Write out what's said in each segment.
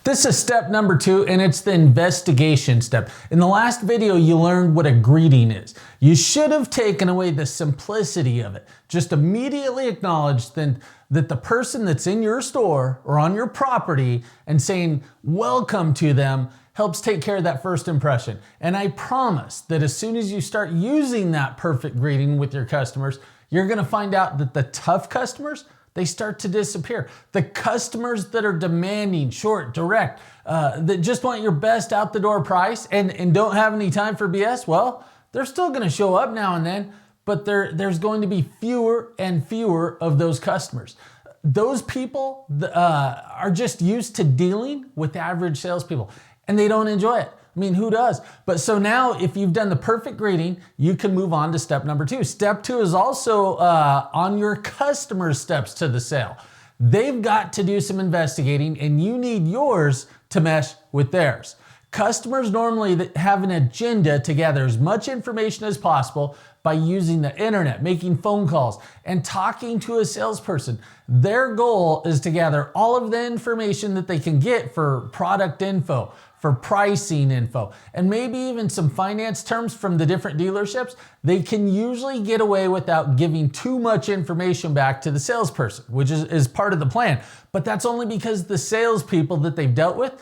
This is step number 2, and it's the investigation step. In the last video, you learned what a greeting is. You should have taken away the simplicity of it. Just immediately acknowledge that the person that's in your store or on your property and saying welcome to them helps take care of that first impression. And I promise that as soon as you start using that perfect greeting with your customers, you're gonna find out that the tough customers, they start to disappear. The customers that are demanding, short, direct, that just want your best out the door price and don't have any time for BS, well, they're still gonna show up now and then, but there's going to be fewer and fewer of those customers. Those people are just used to dealing with average salespeople and they don't enjoy it. I mean, who does? But so now if you've done the perfect greeting, you can move on to step number 2. Step 2 is also on your customer's steps to the sale. They've got to do some investigating and you need yours to mesh with theirs. Customers normally have an agenda to gather as much information as possible by using the internet, making phone calls, and talking to a salesperson. Their goal is to gather all of the information that they can get for product info, for pricing info, and maybe even some finance terms from the different dealerships. They can usually get away without giving too much information back to the salesperson, which is part of the plan. But that's only because the salespeople that they've dealt with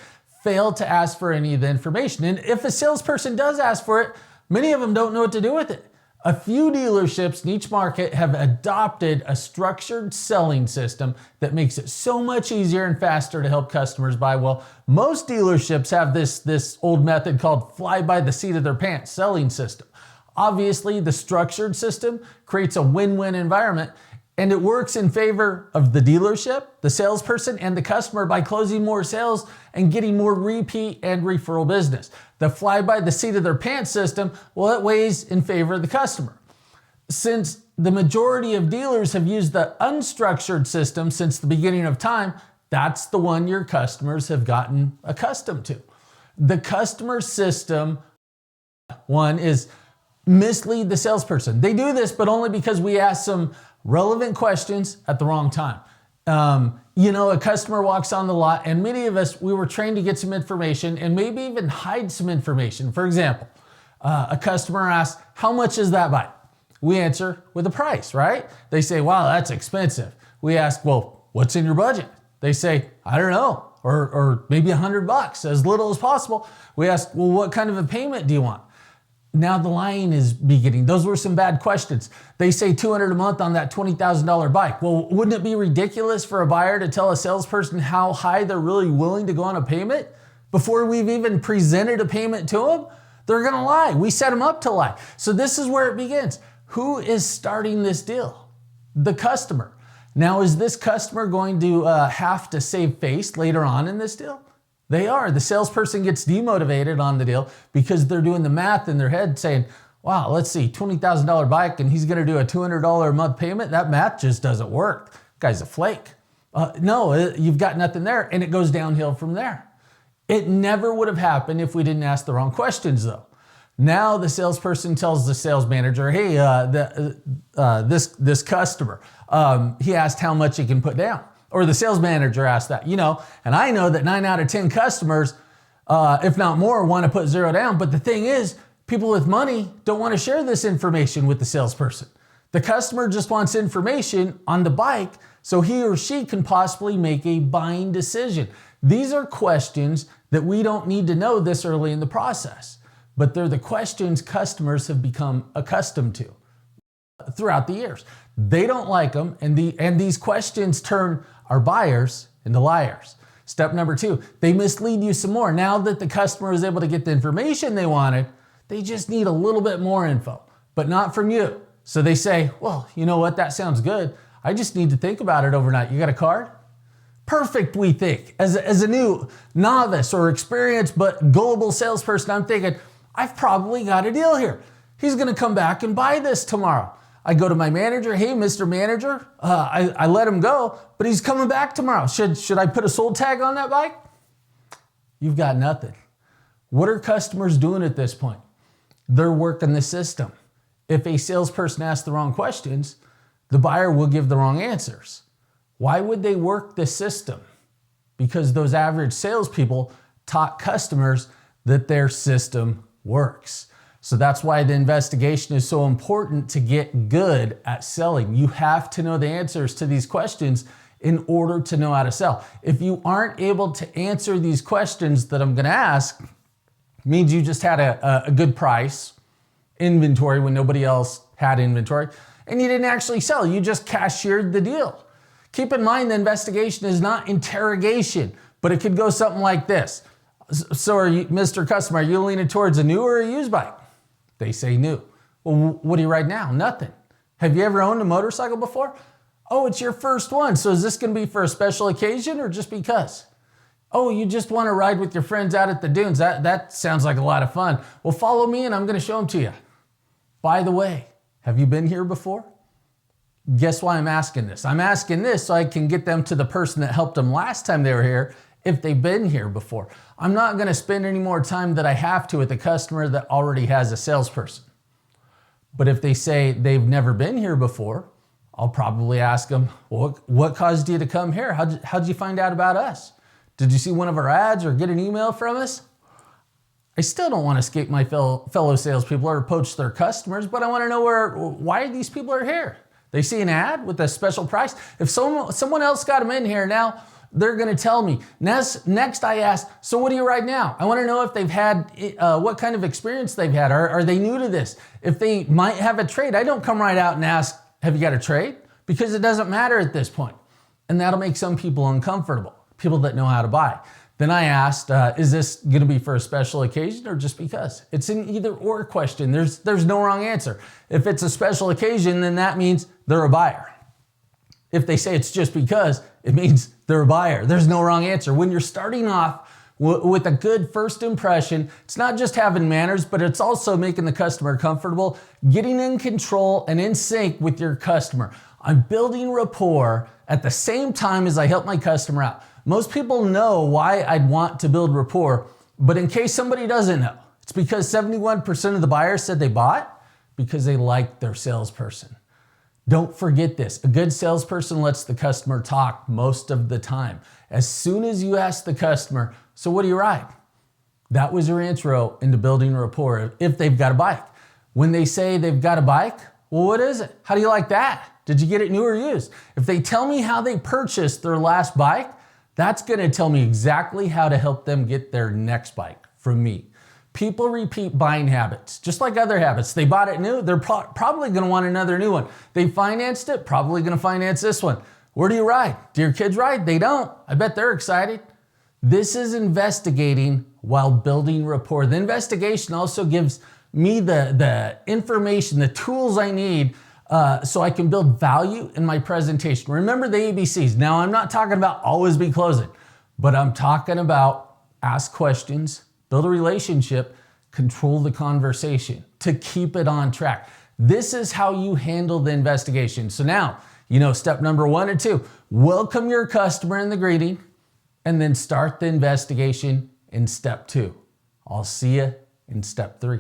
fail to ask for any of the information. And if a salesperson does ask for it, many of them don't know what to do with it. A few dealerships in each market have adopted a structured selling system that makes it so much easier and faster to help customers buy. Well, most dealerships have this old method called fly by the seat of their pants selling system. Obviously, the structured system creates a win-win environment, and it works in favor of the dealership, the salesperson, and the customer by closing more sales and getting more repeat and referral business. The fly by the seat of their pants system, well, it weighs in favor of the customer. Since the majority of dealers have used the unstructured system since the beginning of time, that's the one your customers have gotten accustomed to. The customer system one is mislead the salesperson. They do this, but only because we ask some relevant questions at the wrong time. A customer walks on the lot and many of us, we were trained to get some information and maybe even hide some information. For example, a customer asks, how much is that bike? We answer with a price, right? They say, wow, that's expensive. We ask, well, what's in your budget? They say, I don't know, or maybe $100, as little as possible. We ask, well, what kind of a payment do you want? Now the lying is beginning. Those were some bad questions. They say $200 a month on that $20,000 bike. Well, wouldn't it be ridiculous for a buyer to tell a salesperson how high they're really willing to go on a payment before we've even presented a payment to them? They're gonna lie. We set them up to lie. So this is where it begins. Who is starting this deal? The customer. Now, is this customer going to have to save face later on in this deal? They are. The salesperson gets demotivated on the deal because they're doing the math in their head saying, wow, let's see, $20,000 bike and he's gonna do a $200 a month payment. That math just doesn't work. Guy's a flake. No, you've got nothing there, and it goes downhill from there. It never would have happened if we didn't ask the wrong questions though. Now the salesperson tells the sales manager, hey, this customer, he asked how much he can put down. Or the sales manager asked that, and I know that 9 out of 10 customers, if not more, want to put $0 down. But the thing is, people with money don't want to share this information with the salesperson. The customer just wants information on the bike so he or she can possibly make a buying decision. These are questions that we don't need to know this early in the process, but they're the questions customers have become accustomed to throughout the years. They don't like them, and these questions turn our buyers into liars. Step number 2, they mislead you some more. Now that the customer is able to get the information they wanted, they just need a little bit more info, but not from you. So they say, well, you know what, that sounds good. I just need to think about it overnight. You got a card? Perfect, we think. As a new novice or experienced but gullible salesperson, I'm thinking, I've probably got a deal here. He's gonna come back and buy this tomorrow. I go to my manager, hey, Mr. Manager, I let him go, but he's coming back tomorrow. Should I put a sold tag on that bike? You've got nothing. What are customers doing at this point? They're working the system. If a salesperson asks the wrong questions, the buyer will give the wrong answers. Why would they work the system? because those average salespeople taught customers that their system works. So that's why the investigation is so important to get good at selling. You have to know the answers to these questions in order to know how to sell. If you aren't able to answer these questions that I'm gonna ask, means you just had a good price, inventory when nobody else had inventory, and you didn't actually sell, you just cashiered the deal. Keep in mind the investigation is not interrogation, but it could go something like this. So are you, Mr. Customer, are you leaning towards a new or a used bike? They say new. Well, what do you ride now? Nothing. Have you ever owned a motorcycle before? Oh, it's your first one. So is this gonna be for a special occasion or just because? Oh, you just wanna ride with your friends out at the dunes. That sounds like a lot of fun. Well, follow me and I'm gonna show them to you. By the way, have you been here before? Guess why I'm asking this? I'm asking this so I can get them to the person that helped them last time they were here if they've been here before. I'm not gonna spend any more time than I have to with a customer that already has a salesperson. But if they say they've never been here before, I'll probably ask them, well, what caused you to come here? How'd you find out about us? Did you see one of our ads or get an email from us? I still don't want to escape my fellow salespeople or poach their customers, but I want to know why these people are here. They see an ad with a special price. If someone else got them in here now, they're going to tell me. Next I ask, so what do you ride now? I want to know if they've had, what kind of experience they've had. Are they new to this? If they might have a trade, I don't come right out and ask, have you got a trade? Because it doesn't matter at this point. And that'll make some people uncomfortable, people that know how to buy. Then I asked, is this gonna be for a special occasion or just because? It's an either or question. There's no wrong answer. If it's a special occasion, then that means they're a buyer. If they say it's just because, it means they're a buyer. There's no wrong answer. When you're starting off with a good first impression, it's not just having manners, but it's also making the customer comfortable, getting in control and in sync with your customer. I'm building rapport at the same time as I help my customer out. Most people know why I'd want to build rapport, but in case somebody doesn't know, it's because 71% of the buyers said they bought because they liked their salesperson. Don't forget this. A good salesperson lets the customer talk most of the time. As soon as you ask the customer, so what do you ride? That was your intro into building rapport if they've got a bike. When they say they've got a bike, well, what is it? How do you like that? Did you get it new or used? If they tell me how they purchased their last bike, that's gonna tell me exactly how to help them get their next bike from me. People repeat buying habits, just like other habits. They bought it new, they're probably gonna want another new one. They financed it, probably gonna finance this one. Where do you ride? Do your kids ride? They don't. I bet they're excited. This is investigating while building rapport. The investigation also gives me the information, the tools I need so I can build value in my presentation. Remember the ABCs. Now, I'm not talking about always be closing, but I'm talking about ask questions, build a relationship, control the conversation to keep it on track. This is how you handle the investigation. So now, you know, step number 1 and 2, welcome your customer in the greeting and then start the investigation in step 2. I'll see you in step 3.